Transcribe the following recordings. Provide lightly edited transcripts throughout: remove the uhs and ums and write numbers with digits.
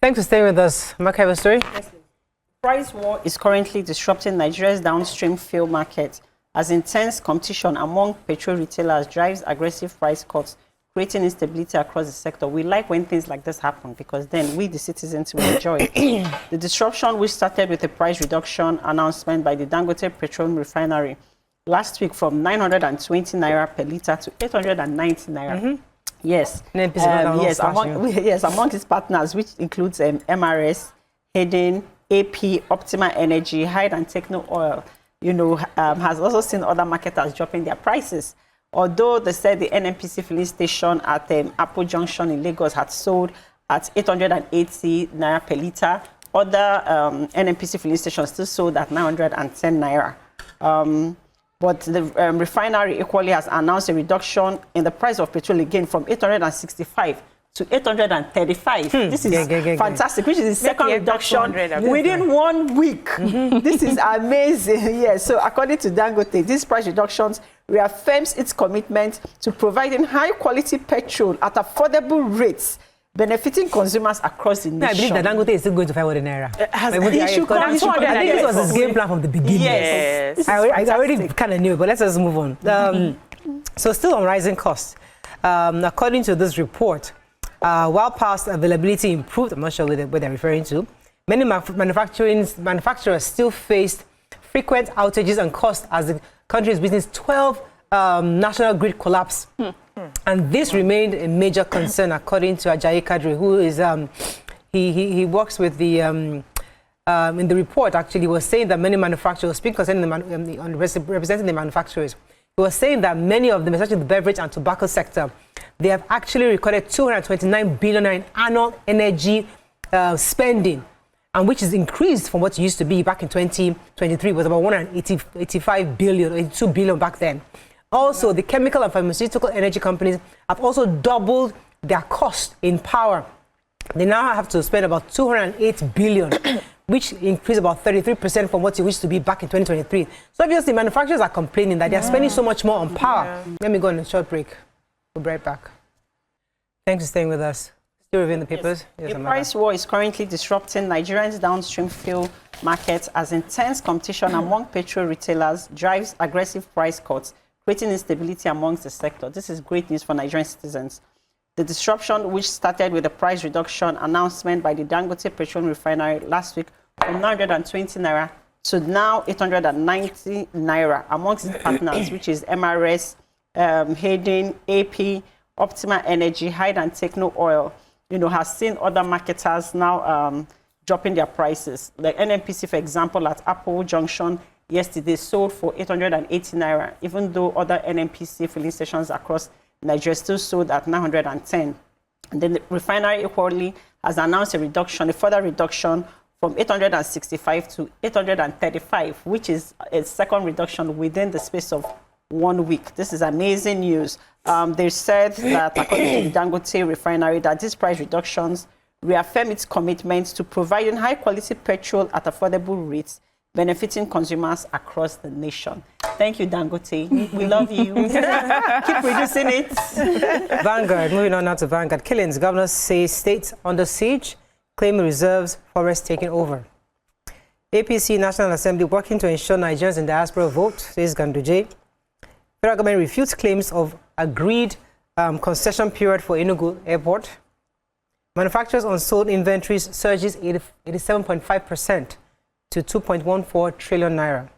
Thanks for staying with us. Mark, have a story? Yes, price war is currently disrupting Nigeria's downstream fuel market as intense competition among petrol retailers drives aggressive price cuts, creating instability across the sector. We like when things like this happen because then we, the citizens, will enjoy it. The disruption, which started with a price reduction announcement by the Dangote Petrol Refinery last week from 920 naira per litre to 890 naira. Yes, among its partners, which includes MRS, Hayden, AP, Optima Energy, Hyde and Techno Oil, has also seen other marketers dropping their prices. Although they said the NNPC filling station at Apple Junction in Lagos had sold at 880 naira per litre, other NNPC filling stations still sold at 910 naira. But the refinery equally has announced a reduction in the price of petrol again from 865 to 835. This is fantastic, which is the second reduction within 1 week. This is amazing. Yes, so according to Dangote, these price reductions reaffirms its commitment to providing high-quality petrol at affordable rates, benefiting consumers across the nation. I believe that Dangote is still going to fight with the naira. I think this was his game plan from the beginning. Yes. I already kind of knew it, but let's just move on. So still on rising costs. According to this report, while past availability improved, I'm not sure what they're referring to, many manufacturers still faced frequent outages and costs as the country is witnessing 12 national grid collapse. And this remained a major concern, according to Ajayi Kadri, who is he works with the in the report. Actually, was saying that many manufacturers, speaking concerning representing the manufacturers, he was saying that many of them, especially in the beverage and tobacco sector, they have actually recorded 229 billion in annual energy spending, and which is increased from what it used to be back in 2023. It was about 185 billion, 82 billion back then. Also, the chemical and pharmaceutical energy companies have also doubled their cost in power. They now have to spend about 208 billion, which increased about 33% from what it used to be back in 2023. So obviously, manufacturers are complaining that they are spending so much more on power. Let me go on a short break. We'll be right back. Thanks for staying with us. Still reviewing the papers. Yes, the price war is currently disrupting Nigeria's downstream fuel market as intense competition among petrol retailers drives aggressive price cuts, creating instability amongst the sector. This is great news for Nigerian citizens. The disruption, which started with a price reduction announcement by the Dangote Petrol Refinery last week from 920 naira to now 890 naira amongst its partners, which is MRS, Hayden, AP, Optima Energy, Hyde and Techno Oil, has seen other marketers now dropping their prices. The NNPC, for example, at Apple Junction yesterday sold for 880 naira, even though other NNPC filling stations across Nigeria still sold at 910. And then the refinery equally has announced a further reduction from 865 to 835, which is a second reduction within the space of 1 week. This is amazing news. They said that according to the Dangote Refinery, that these price reductions reaffirm its commitment to providing high-quality petrol at affordable rates, benefiting consumers across the nation. Thank you, Dangote. We love you. Keep producing it. Vanguard, moving on now to Vanguard. Killings, governors say states under siege, claim reserves, forest taking over. APC National Assembly working to ensure Nigerians in diaspora vote, says Ganduje. Federal government refutes claims of agreed concession period for Enugu Airport. Manufacturers' unsold inventories surges 87.5% to 2.14 trillion naira.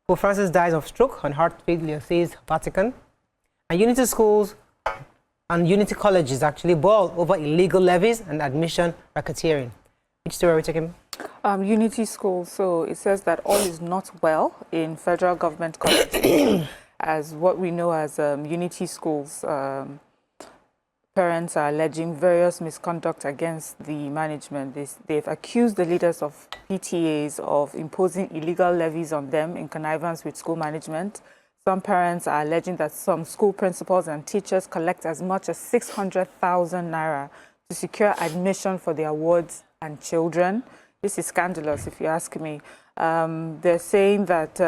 Pope Francis dies of stroke and heart failure, says Vatican. And Unity schools and Unity colleges actually boil over illegal levies and admission racketeering. Which story are we taking? Unity schools. So it says that all is not well in federal government colleges. As what we know as Unity schools, parents are alleging various misconduct against the management. They've accused the leaders of PTAs of imposing illegal levies on them in connivance with school management. Some parents are alleging that some school principals and teachers collect as much as 600,000 naira to secure admission for their wards and children. This is scandalous, if you ask me. They're saying that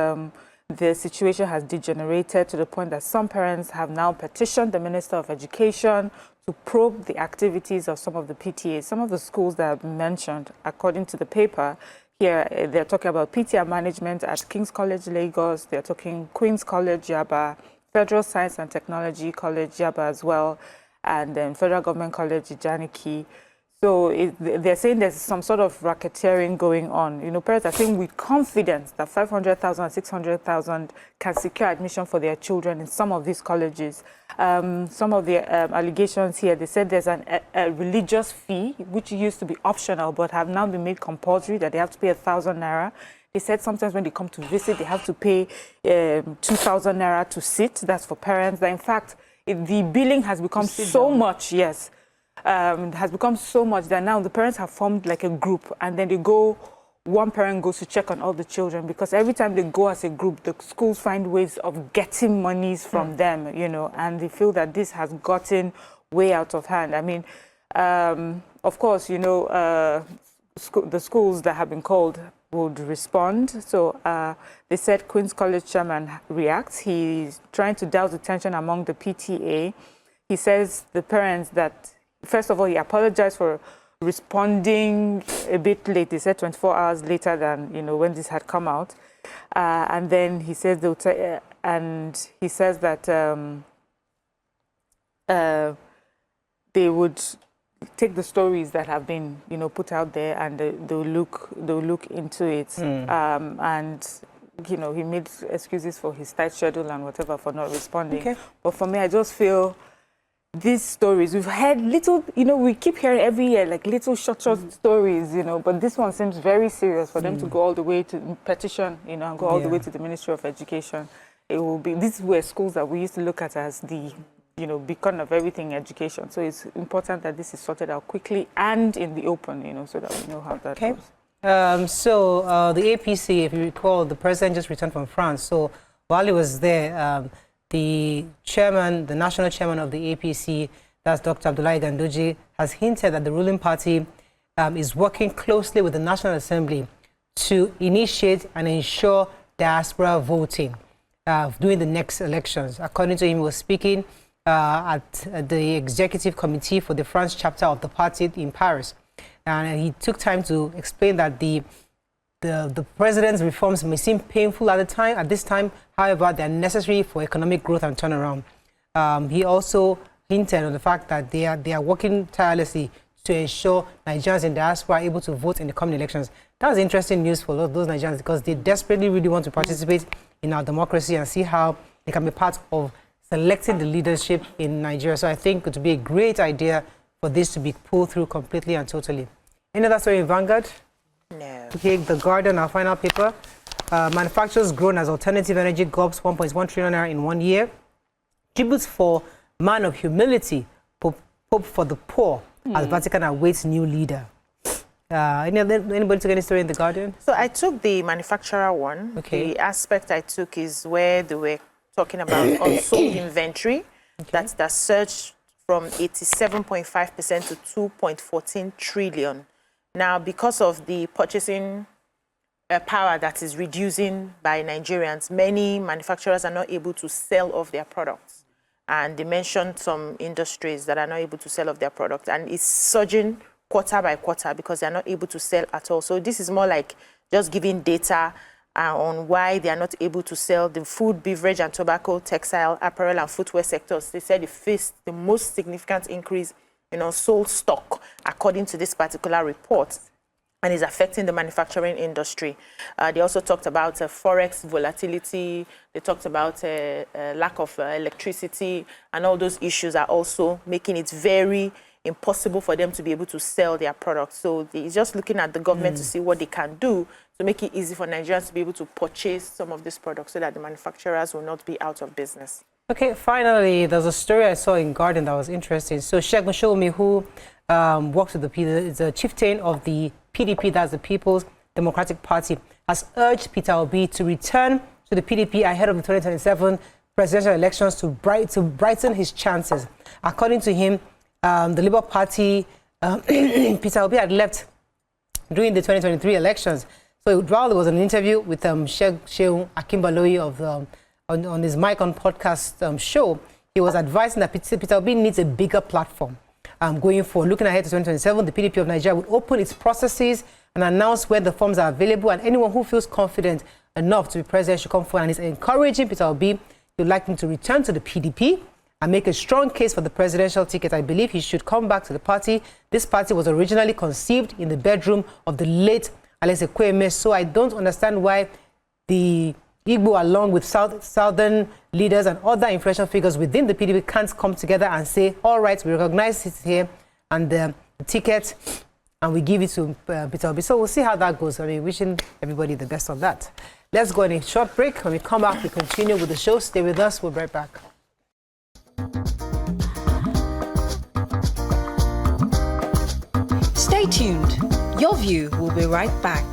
the situation has degenerated to the point that some parents have now petitioned the Minister of Education to probe the activities of some of the PTAs. Some of the schools that have been mentioned, according to the paper, here they're talking about PTA management at King's College, Lagos. They're talking Queen's College, Yaba, Federal Science and Technology College, Yaba as well, and then Federal Government College, Ijaniki. So they're saying there's some sort of racketeering going on. You know, parents are saying with confidence that 500,000, 600,000 can secure admission for their children in some of these colleges. Some of the allegations here, they said there's a religious fee, which used to be optional, but have now been made compulsory, that they have to pay 1,000 naira. They said sometimes when they come to visit, they have to pay 2,000 naira to sit. That's for parents. That in fact, the billing has become so much, yes. Has become so much that now the parents have formed like a group, and then one parent goes to check on all the children, because every time they go as a group, the schools find ways of getting monies from them, you know, and they feel that this has gotten way out of hand. I mean, of course, you know, the schools that have been called would respond. So they said Queen's College chairman reacts. He's trying to douse the tension among the PTA. He says the parents that, first of all, he apologized for responding a bit late. He said 24 hours later than, you know, when this had come out. And then he says that they would take the stories that have been, you know, put out there, and they'll look into it. And you know, he made excuses for his tight schedule and whatever for not responding. Okay. But for me, I just feel these stories, we've heard little, you know, we keep hearing every year, like little short stories, you know, but this one seems very serious for them to go all the way to petition, you know, and go all the way to the Ministry of Education. It will be, these were schools that we used to look at as the, you know, beacon of everything education. So it's important that this is sorted out quickly and in the open, you know, so that we know how that goes. The APC, if you recall, the president just returned from France. So while he was there, the chairman, the national chairman of the APC, that's Dr. Abdullahi Gandoji, has hinted that the ruling party is working closely with the National Assembly to initiate and ensure diaspora voting during the next elections. According to him, he was speaking at the executive committee for the France chapter of the party in Paris. And he took time to explain that the president's reforms may seem painful at this time, however, they are necessary for economic growth and turnaround. He also hinted on the fact that they are working tirelessly to ensure Nigerians in diaspora are able to vote in the coming elections. That's interesting news for those Nigerians, because they desperately really want to participate in our democracy and see how they can be part of selecting the leadership in Nigeria. So I think it would be a great idea for this to be pulled through completely and totally. Any other story in Vanguard? No. Okay, The Guardian, our final paper. Manufacturers grown as alternative energy gobs 1.1 trillion naira in 1 year. Tributes for man of humility, Pope for the poor, as Vatican awaits new leader. Anybody took any story in The Guardian? So I took the manufacturer one. Okay. The aspect I took is where they were talking about unsold inventory. Okay. That surged from 87.5% to 2.14 trillion. Now, because of the purchasing power that is reducing by Nigerians, many manufacturers are not able to sell off their products. And they mentioned some industries that are not able to sell off their products. And it's surging quarter by quarter because they're not able to sell at all. So this is more like just giving data on why they are not able to sell. The food, beverage and tobacco, textile, apparel and footwear sectors, they said they faced the most significant increase in unsold stock, according to this particular report, and is affecting the manufacturing industry. They also talked about forex volatility. They talked about lack of electricity, and all those issues are also making it very impossible for them to be able to sell their products. So they're just looking at the government to see what they can do to make it easy for Nigerians to be able to purchase some of these products so that the manufacturers will not be out of business. Okay, finally, there's a story I saw in Guardian that was interesting. So Sheikh Mushomi, who works with is the chieftain of the PDP, that's the People's Democratic Party, has urged Peter Obi to return to the PDP ahead of the 2027 presidential elections to brighten his chances. According to him, the Labour Party, Peter Obi had left during the 2023 elections. So while there was an interview with Sheikh Sheung Akimbaloyi of on his Mic on podcast show, he was advising that Peter Obi needs a bigger platform going forward. Looking ahead to 2027, the PDP of Nigeria would open its processes and announce where the forms are available, and anyone who feels confident enough to be president should come forward. And he's encouraging Peter Obi, he would like him to return to the PDP and make a strong case for the presidential ticket. I believe he should come back to the party. This party was originally conceived in the bedroom of the late Alex Ekweme, so I don't understand why the Igbo, along with southern leaders and other influential figures within the PDP, can't come together and say, all right, we recognize it here and the ticket, and we give it to Peter Obi. So we'll see how that goes. I mean, wishing everybody the best on that. Let's go on a short break. When we come back, we continue with the show. Stay with us. We'll be right back. Stay tuned. Your View will be right back.